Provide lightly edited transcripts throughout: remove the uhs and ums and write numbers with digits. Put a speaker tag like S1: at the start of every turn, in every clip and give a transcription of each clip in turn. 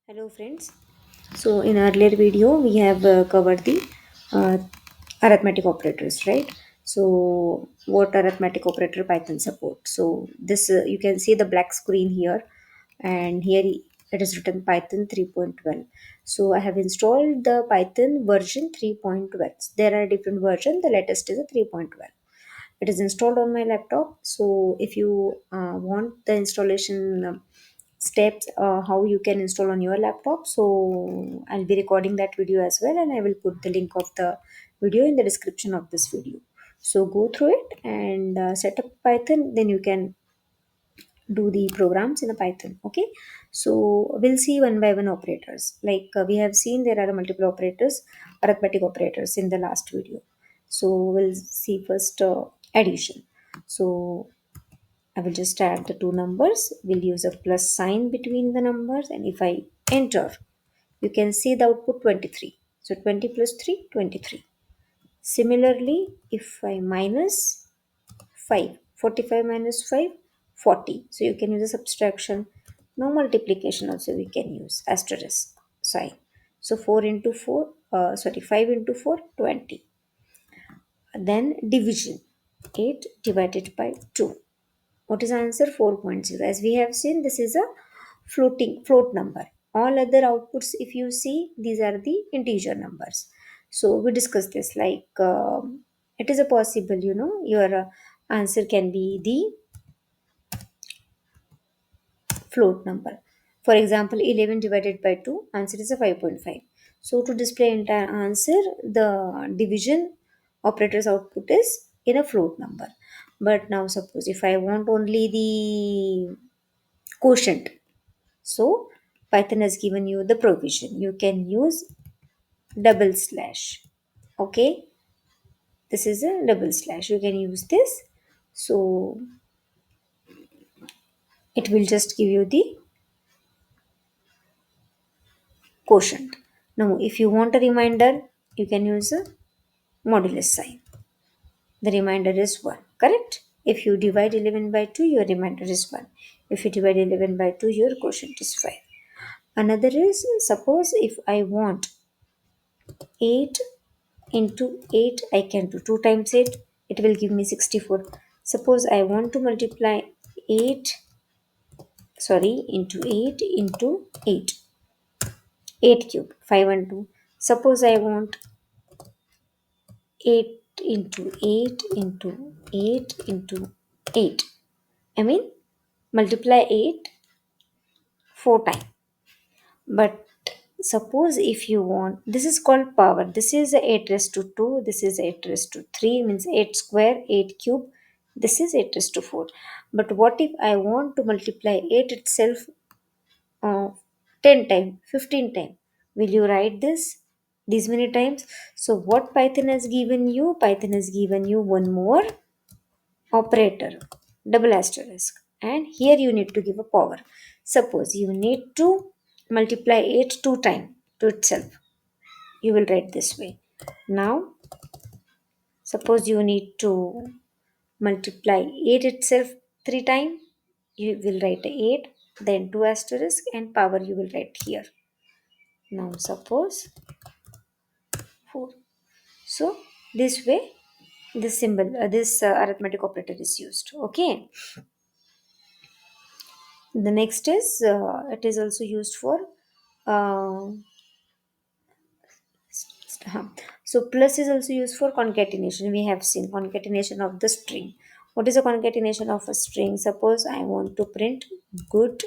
S1: Hello friends. So in earlier video we have covered the uh, arithmetic operators, right? So what arithmetic operator Python support? So this you can see the black screen here, and here it is written Python 3.12. So I have installed the Python version 3.12. There are different versions. The latest is a 3.12. It is installed on my laptop. So if you want the installation steps how you can install on your laptop, so I'll be recording that video as well, and I will put the link of the video in the description of this video. So go through it and set up Python, then you can do the programs in a Python. Okay, so we'll see one by one operators. Like we have seen there are multiple operators, arithmetic operators in the last video. So we'll see first addition. So I will just add the two numbers. We'll use a plus sign between the numbers, and if I enter, you can see the output 23. So 20 plus 3, 23. Similarly, if I minus 5, 45 minus 5, 40. So you can use a subtraction. No multiplication also we can use asterisk sign. So 4 into 4, 5 into 4, 20. Then division, 8 divided by 2. What is answer? 4.0. As we have seen, this is a float number. All other outputs, if you see, these are the integer numbers. So we discussed this, like it is a possible, your answer can be the float number. For example, 11 divided by 2, answer is a 5.5. So to display entire answer, the division operator's output is in a float number. But now suppose if I want only the quotient, so Python has given you the provision. You can use double slash. Okay, this is a double slash. You can use this. So it will just give you the quotient. Now, if you want a reminder, you can use a modulus sign. The remainder is 1, correct? If you divide 11 by 2, your remainder is 1. If you divide 11 by 2, your quotient is 5. Another is, suppose if I want 8 into 8, I can do 2 times 8, it will give me 64. Suppose I want to multiply 8, into 8 into 8, 8 cube, 5 and 2. Suppose I want 8 into 8 into 8 into 8. I mean, multiply 8 4 times. But suppose if you want, this is called power. This is 8 raised to 2. This is 8 raised to 3, means 8 square, 8 cube. This is 8 raised to 4. But what if I want to multiply 8 itself uh, 10 times, 15 times? Will you write this these many times? So what Python has given you? Python has given you one more operator, double asterisk, and here you need to give a power. Suppose you need to multiply 8 two times to itself, you will write this way. Now suppose you need to multiply 8 itself 3 times, you will write 8, then 2 asterisk, and power you will write here. Now suppose 4. So this way, this symbol, this arithmetic operator is used. Okay. The next is it is also used for uh, so plus is also used for concatenation. We have seen concatenation of the string. What is a concatenation of a string? Suppose I want to print good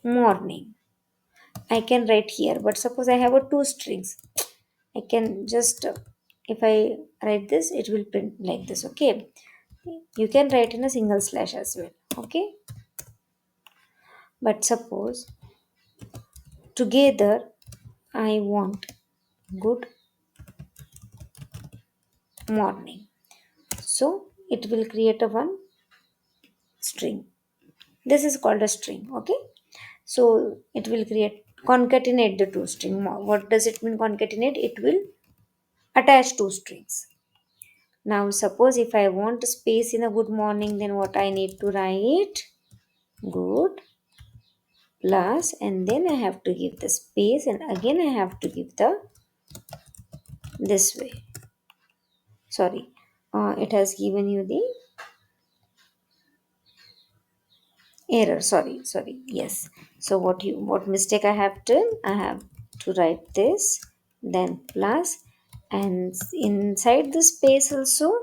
S1: morning. I can write here, but suppose I have a two strings. I can just if I write this, it will print like this. Okay, you can write in a single slash as well. Okay, but suppose together I want good morning. So it will create a one string. This is called a string. Okay. So it will create concatenate the two string. What does it mean concatenate? It will attach two strings. Now suppose if I want space in a good morning, then what I need to write? Good plus, and then I have to give the space, and again I have to give the this way. Sorry, it has given you the error. Sorry, yes. So what mistake I have done, I have to write this, then plus, and inside the space also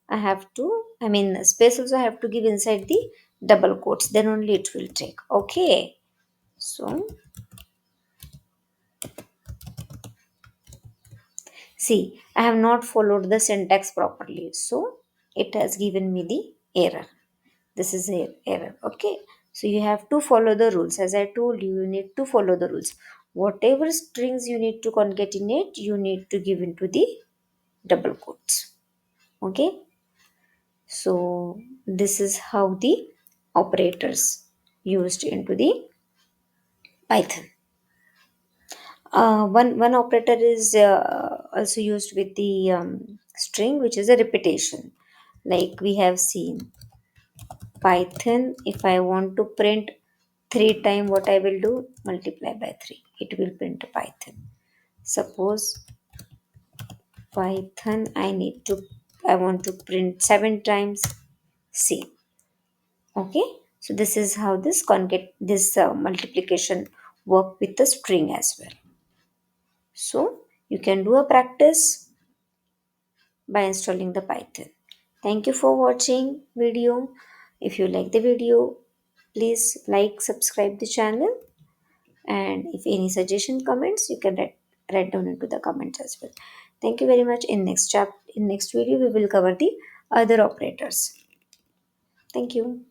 S1: I have to, I mean space also I have to give inside the double quotes, then only it will take. Okay, so see, I have not followed the syntax properly, so it has given me the error. This is a error. Okay, so you have to follow the rules. As I told you, you need to follow the rules. Whatever strings you need to concatenate, you need to give into the double quotes. Okay, so this is how the operators used into the Python. One operator is also used with the string, which is a repetition. Like we have seen Python, if I want to print 3 times, what I will do, multiply by 3. It will print Python. Suppose Python, I want to print 7 times, same. Okay. So this is how this multiplication work with the string as well. So you can do a practice by installing the Python. Thank you for watching video. If you like the video, please like, subscribe the channel, and if any suggestion comments, you can write down into the comments as well. Thank you very much. In next video we will cover the other operators. Thank you.